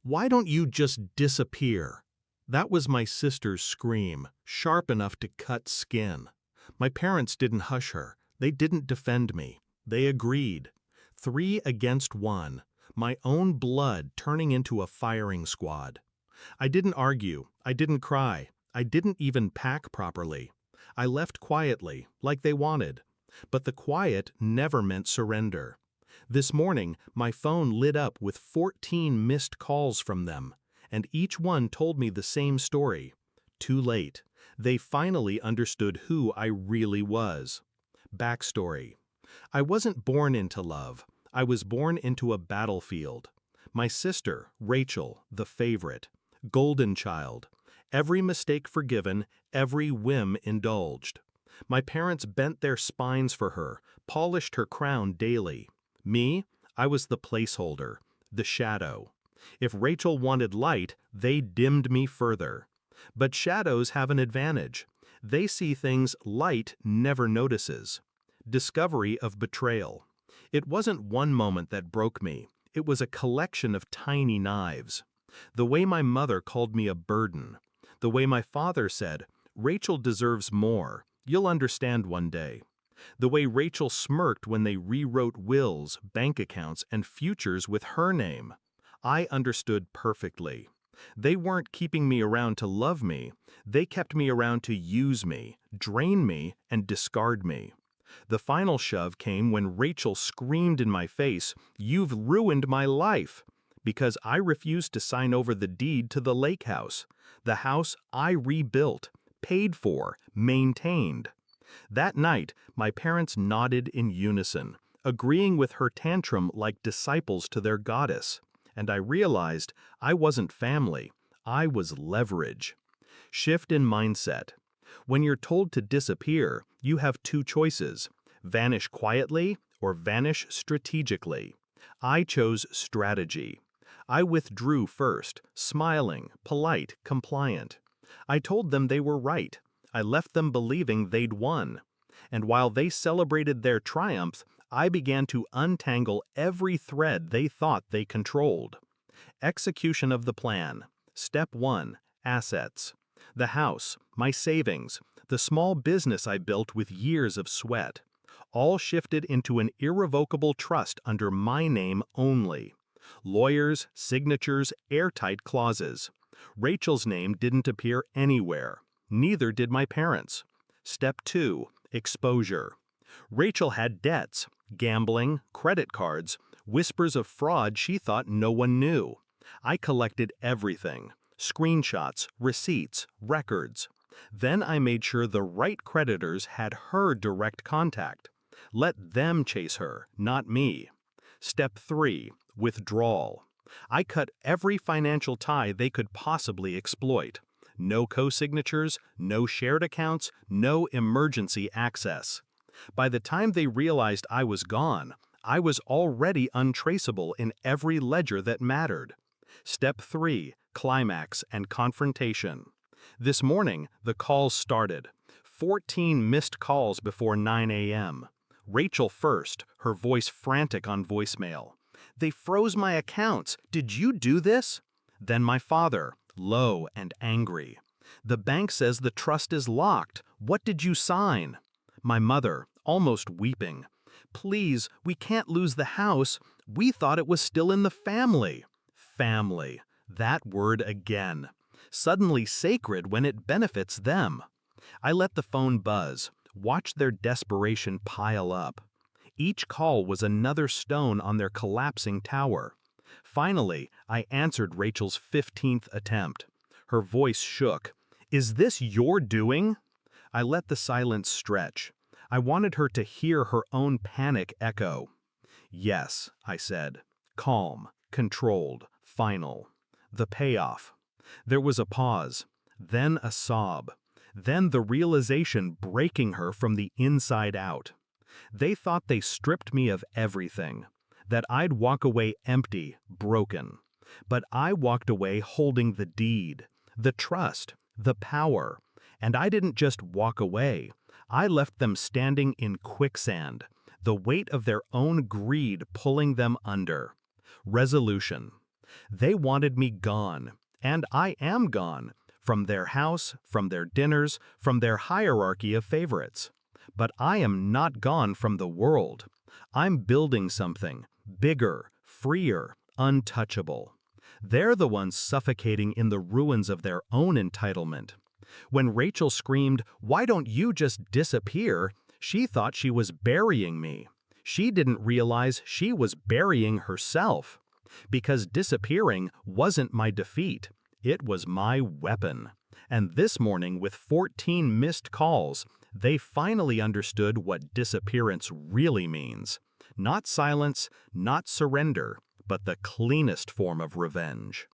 Why don't you just disappear? That was my sister's scream, sharp enough to cut skin. My parents didn't hush her. They didn't defend me. They agreed. 3 against 1. My own blood turning into a firing squad. I didn't argue. I didn't cry. I didn't even pack properly. I left quietly, like they wanted. But the quiet never meant surrender. This morning, my phone lit up with 14 missed calls from them, and each one told me the same story. Too late. They finally understood who I really was. Backstory. I wasn't born into love. I was born into a battlefield. My sister, Rachel, the favorite. Golden child. Every mistake forgiven, every whim indulged. My parents bent their spines for her, polished her crown daily. Me, I was the placeholder, the shadow. If Rachel wanted light, they dimmed me further. But shadows have an advantage. They see things light never notices. Discovery of betrayal. It wasn't one moment that broke me. It was a collection of tiny knives. The way my mother called me a burden. The way my father said, "Rachel deserves more. You'll understand one day." The way Rachel smirked when they rewrote wills, bank accounts, and futures with her name. I understood perfectly. They weren't keeping me around to love me. They kept me around to use me, drain me, and discard me. The final shove came when Rachel screamed in my face, "You've ruined my life," because I refused to sign over the deed to the lake house, the house I rebuilt, paid for, maintained. That night, my parents nodded in unison, agreeing with her tantrum like disciples to their goddess, and I realized I wasn't family, I was leverage. Shift in mindset. When you're told to disappear, you have two choices: vanish quietly or vanish strategically. I chose strategy. I withdrew first, smiling, polite, compliant. I told them they were right. I left them believing they'd won. And while they celebrated their triumph, I began to untangle every thread they thought they controlled. Execution of the plan. Step 1. Assets. The house, my savings, the small business I built with years of sweat, all shifted into an irrevocable trust under my name only. Lawyers, signatures, airtight clauses. Rachel's name didn't appear anywhere. Neither did my parents. Step 2. Exposure. Rachel had debts, gambling, credit cards, whispers of fraud she thought no one knew. I collected everything: screenshots, receipts, records. Then I made sure the right creditors had her direct contact. Let them chase her, not me. Step 3. Withdrawal. I cut every financial tie they could possibly exploit. No co-signatures, no shared accounts, no emergency access. By the time they realized I was gone, I was already untraceable in every ledger that mattered. Step 3. Climax and confrontation. This morning, the calls started. 14 missed calls before 9 a.m. Rachel first, her voice frantic on voicemail. "They froze my accounts. Did you do this?" Then my father, low and angry. "The bank says the trust is locked. What did you sign?" My mother, almost weeping. "Please, we can't lose the house. We thought it was still in the family." Family. That word again. Suddenly sacred when it benefits them. I let the phone buzz, watched their desperation pile up. Each call was another stone on their collapsing tower. Finally, I answered Rachel's 15th attempt. Her voice shook. "Is this your doing?" I let the silence stretch. I wanted her to hear her own panic echo. "Yes," I said. Calm, controlled, final. The payoff. There was a pause, then a sob, then the realization breaking her from the inside out. They thought they stripped me of everything, that I'd walk away empty, broken. But I walked away holding the deed, the trust, the power. And I didn't just walk away. I left them standing in quicksand, the weight of their own greed pulling them under. Resolution. They wanted me gone, and I am gone, from their house, from their dinners, from their hierarchy of favorites. But I am not gone from the world. I'm building something, bigger, freer, untouchable. They're the ones suffocating in the ruins of their own entitlement. When Rachel screamed, "Why don't you just disappear?" she thought she was burying me. She didn't realize she was burying herself. Because disappearing wasn't my defeat. It was my weapon. And this morning, with 14 missed calls, they finally understood what disappearance really means. Not silence, not surrender, but the cleanest form of revenge.